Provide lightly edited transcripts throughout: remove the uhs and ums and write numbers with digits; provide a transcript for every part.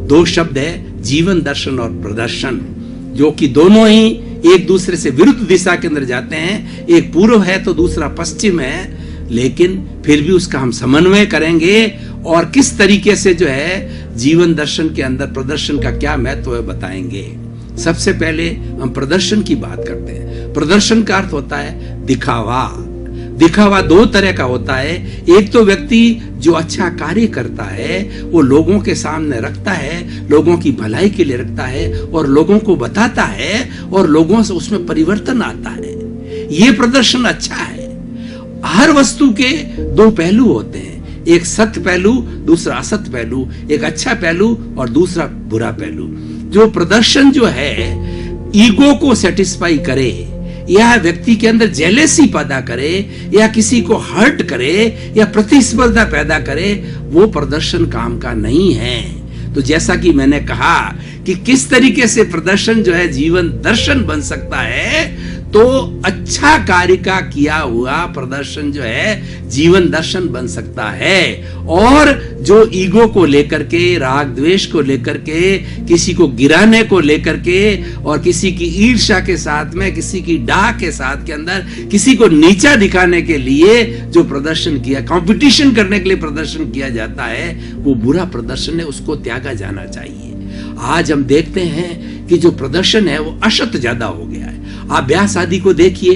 दो शब्द है जीवन दर्शन और प्रदर्शन, जो कि दोनों ही एक दूसरे से विरुद्ध दिशा के अंदर जाते हैं। एक पूर्व है तो दूसरा पश्चिम है, लेकिन फिर भी उसका हम समन्वय करेंगे और किस तरीके से जो है जीवन दर्शन के अंदर प्रदर्शन का क्या महत्व है बताएंगे। सबसे पहले हम प्रदर्शन की बात करते हैं। प्रदर्शन का अर्थ होता है दिखावा। दिखावा दो तरह का होता है। एक तो व्यक्ति जो अच्छा कार्य करता है वो लोगों के सामने रखता है, लोगों की भलाई के लिए रखता है और लोगों को बताता है और लोगों से उसमें परिवर्तन आता है। ये प्रदर्शन अच्छा है। हर वस्तु के दो पहलू होते हैं, एक सत्य पहलू, दूसरा असत्य पहलू, एक अच्छा पहलू और दूसरा बुरा पहलू। जो प्रदर्शन जो है ईगो को सेटिस्फाई करे या व्यक्ति के अंदर जेलेसी पैदा करे या किसी को हर्ट करे या प्रतिस्पर्धा पैदा करे, वो प्रदर्शन काम का नहीं है। तो जैसा कि मैंने कहा कि किस तरीके से प्रदर्शन जो है जीवन दर्शन बन सकता है, तो अच्छा कार्य का किया हुआ प्रदर्शन जो है जीवन दर्शन बन सकता है। और जो ईगो को लेकर के, राग द्वेष को लेकर के, किसी को गिराने को लेकर के और किसी की ईर्ष्या के साथ में, किसी की डाह के साथ के अंदर किसी को नीचा दिखाने के लिए जो प्रदर्शन किया, कंपटीशन करने के लिए प्रदर्शन किया जाता है, वो बुरा प्रदर्शन है, उसको त्यागा जाना चाहिए। आज हम देखते हैं कि जो प्रदर्शन है वो असत ज्यादा हो गया है। आप ब्याह शादी को देखिए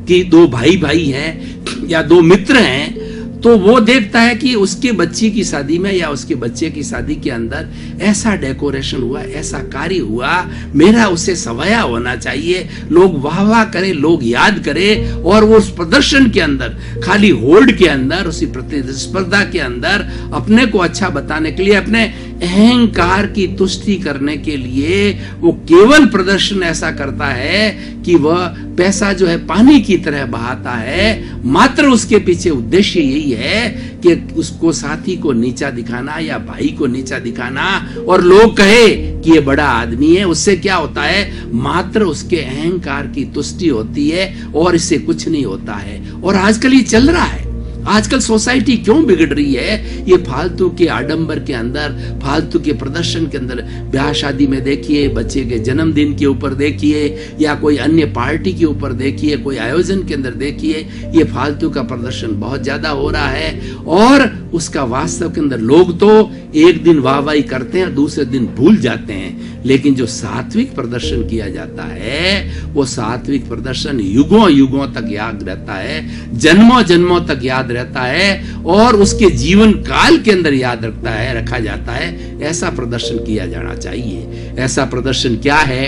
कि दो भाई भाई हैं या दो मित्र हैं, तो वो देखता है कि उसके बच्ची की शादी में या उसके बच्चे की शादी के अंदर ऐसा डेकोरेशन हुआ, ऐसा कार्य हुआ, मेरा उसे सवाया होना चाहिए, लोग वाह वाह करें, लोग याद करें। और वो उस प्रदर्शन के अंदर, खाली होल्ड के अंदर, उसी प्रतिस्पर्धा के अंदर अपने को अच्छा बताने के लिए, अपने अहंकार की तुष्टि करने के लिए वो केवल प्रदर्शन ऐसा करता है कि वह पैसा जो है पानी की तरह बहाता है। मात्र उसके पीछे उद्देश्य यही है कि उसको साथी को नीचा दिखाना या भाई को नीचा दिखाना और लोग कहे कि ये बड़ा आदमी है। उससे क्या होता है, मात्र उसके अहंकार की तुष्टि होती है और इससे कुछ नहीं होता है। और आजकल ये चल रहा है। आजकल सोसाइटी क्यों बिगड़ रही है? ये फालतू के आडंबर के अंदर, फालतू के प्रदर्शन के अंदर। ब्याह शादी में देखिए, बच्चे के जन्मदिन के ऊपर देखिए या कोई अन्य पार्टी के ऊपर देखिए, कोई आयोजन के अंदर देखिए, ये फालतू का प्रदर्शन बहुत ज्यादा हो रहा है। और उसका वास्तव के अंदर लोग तो एक दिन वाहवाही करते हैं, दूसरे दिन भूल जाते हैं। लेकिन जो सात्विक प्रदर्शन किया जाता है, वो सात्विक प्रदर्शन युगों युगों तक याद रहता है, जन्मों जन्मों तक याद रहता है और उसके जीवन काल के अंदर याद रखा जाता है। ऐसा प्रदर्शन किया जाना चाहिए। ऐसा प्रदर्शन क्या है?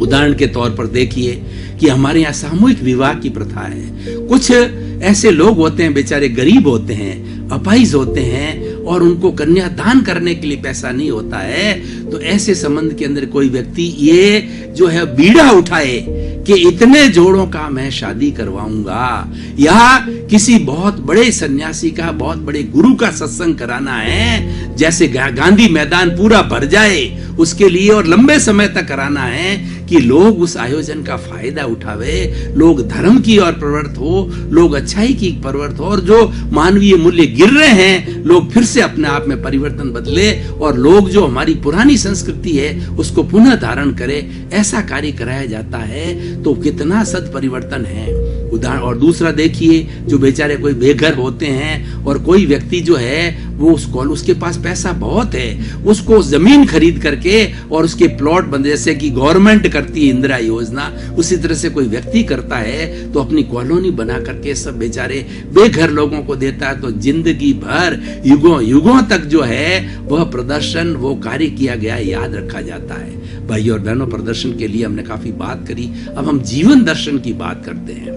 उदाहरण के तौर पर देखिए कि हमारे यहाँ सामूहिक विवाह की प्रथा है। कुछ ऐसे लोग होते हैं, बेचारे गरीब होते हैं, अपाहिज होते हैं और उनको कन्यादान करने के लिए पैसा नहीं होता है। तो ऐसे संबंध के अंदर कोई व्यक्ति ये जो है बीड़ा उठाए कि इतने जोड़ों का मैं शादी करवाऊंगा, या किसी बहुत बड़े सन्यासी का, बहुत बड़े गुरु का सत्संग कराना है, जैसे गांधी मैदान पूरा भर जाए उसके लिए, और लंबे समय तक कराना है कि लोग उस आयोजन का फायदा उठावे, लोग धर्म की ओर प्रवृत्त हो, लोग अच्छाई की प्रवृत्त हो, और जो मानवीय मूल्य गिर रहे हैं लोग फिर से अपने आप में परिवर्तन बदले और लोग जो हमारी पुरानी संस्कृति है उसको पुनः धारण करे। ऐसा कार्य कराया जाता है तो कितना सद परिवर्तन है। उदाहरण और दूसरा देखिए, जो बेचारे कोई बेघर होते हैं और कोई व्यक्ति जो है वो उसके पास पैसा बहुत है, उसको जमीन खरीद करके और उसके प्लॉट बन, जैसे कि गवर्नमेंट करती है इंदिरा योजना, उसी तरह से कोई व्यक्ति करता है तो अपनी कॉलोनी बना करके सब बेचारे बेघर लोगों को देता है। तो जिंदगी भर युगों युगों तक जो है वह प्रदर्शन, वो कार्य किया गया याद रखा जाता है। भाई और बहनों, प्रदर्शन के लिए हमने काफी बात करी, अब हम जीवन दर्शन की बात करते हैं।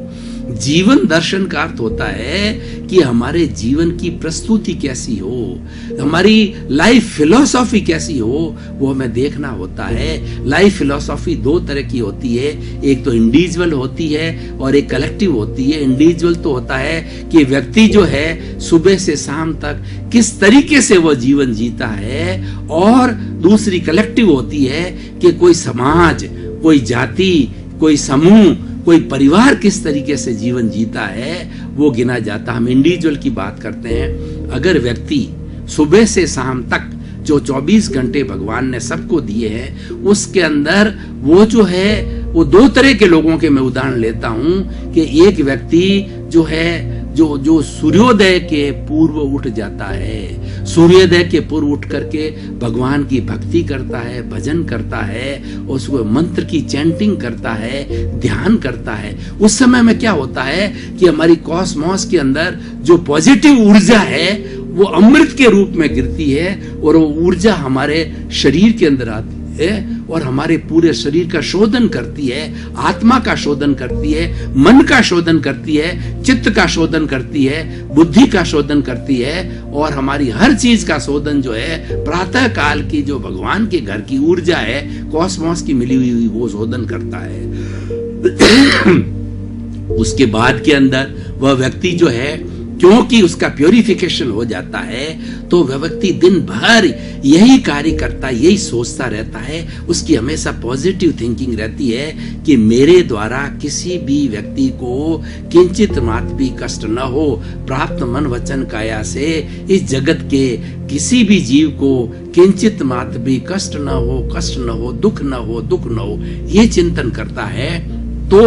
जीवन दर्शन का अर्थ होता है कि हमारे जीवन की प्रस्तुति कैसी हो, हमारी लाइफ फिलॉसफी कैसी हो, वो हमें देखना होता है। लाइफ फिलॉसफी दो तरह की होती है, एक तो इंडिविजुअल होती है और एक कलेक्टिव होती है। इंडिविजुअल तो होता है कि व्यक्ति जो है सुबह से शाम तक किस तरीके से वो जीवन जीता है, और दूसरी कलेक्टिव होती है कि कोई समाज, कोई जाति, कोई समूह, कोई परिवार किस तरीके से जीवन जीता है वो गिना जाता। हम इंडिविजुअल की बात करते हैं। अगर व्यक्ति सुबह से शाम तक जो 24 घंटे भगवान ने सबको दिए हैं, उसके अंदर वो जो है वो दो तरह के लोगों के मैं उदाहरण लेता हूं कि एक व्यक्ति जो है जो सूर्योदय के पूर्व उठ जाता है, सूर्योदय के पूर्व उठ करके भगवान की भक्ति करता है, भजन करता है, उसको मंत्र की चैंटिंग करता है, ध्यान करता है। उस समय में क्या होता है कि हमारी कॉस्मॉस के अंदर जो पॉजिटिव ऊर्जा है वो अमृत के रूप में गिरती है और वो ऊर्जा हमारे शरीर के अंदर आती है और हमारे पूरे शरीर का शोधन करती है, आत्मा का शोधन करती है, मन का शोधन करती है, चित्त का शोधन करती है, बुद्धि का शोधन करती है और हमारी हर चीज का शोधन जो है प्रातः काल की जो भगवान के घर की ऊर्जा है, कॉस्मॉस की मिली हुई वो शोधन करता है। उसके बाद के अंदर वह व्यक्ति जो है क्योंकि उसका प्योरिफिकेशन हो जाता है तो वह व्यक्ति दिन भर यही कार्य करता है, यही सोचता रहता है, उसकी हमेशा पॉजिटिव थिंकिंग रहती है कि मेरे द्वारा किसी भी व्यक्ति को किंचित मात्र भी कष्ट न हो, प्राप्त मन वचन काया से इस जगत के किसी भी जीव को किंचित मात्र भी कष्ट न हो, दुख न हो, ये चिंतन करता है। तो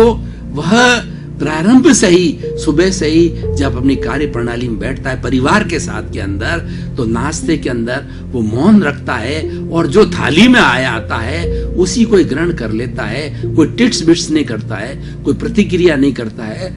वह प्रारंभ से ही, सुबह से ही जब अपनी कार्य प्रणाली में बैठता है परिवार के साथ के अंदर, तो नाश्ते के अंदर वो मौन रखता है और जो थाली में आया आता है उसी को ग्रहण कर लेता है, कोई टिट्स बिट्स नहीं करता है, कोई प्रतिक्रिया नहीं करता है।